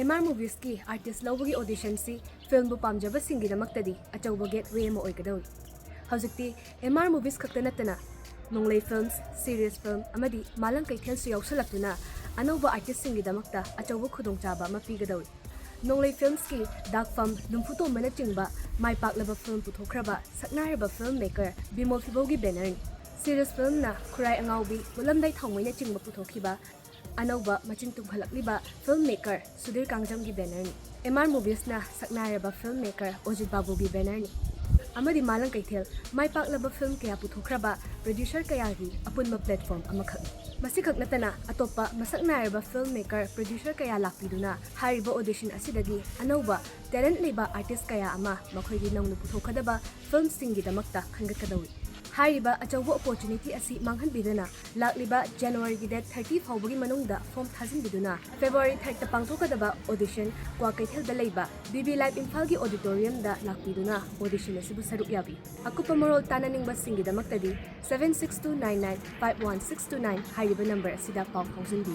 MR Movies ki artist lawagi audition si film bu pamjaba singidamaktadi achauba gateway ama oigadawi. Hawjikti MR Movies khakta natana Nonglei Films, Serious Film amadi malang kaithel su yausalakuna anauba artist singidamakta achauba khudongchaba ama pigadawi. Nonglei Films ki Dark Film Lumfuto mana chingba maipaklaba film puthokraba saknaraba filmmaker Bimol Fibogi banner ni. Serious Film na Khurai Angaubi mulamdai thongmaina chingba puthokhiba anauba machin tunghalakliba filmmaker Sudhir Kangjamgi banner ni. MR Movies na saknaraba filmmaker Ojit Babugi banner ni. Amadi malang kaithel maipaklaba film kaya puthokraba producer kayagi apunma platform amakhak. Masikhak natana atopa masaknaraba filmmaker producer kaya lakpiduna hariba audition asidagi anauba talent leba artist kaya ama makhoigi nangnu puthokadaba film singidamakta khangatkadawi. Hariba achauba opportunity asi manghanbiduna lakliba January gi date 30 fawbagi manungda form thajinbiduna February 3 ta pangthokadaba audition kwa kaithel leba BB Live Imphal gi auditorium da lakpiduna audition asibu saruk yabi. Akupa marol tananingba singidamakta di 7629951629 hariba number asida paw phawjinbi.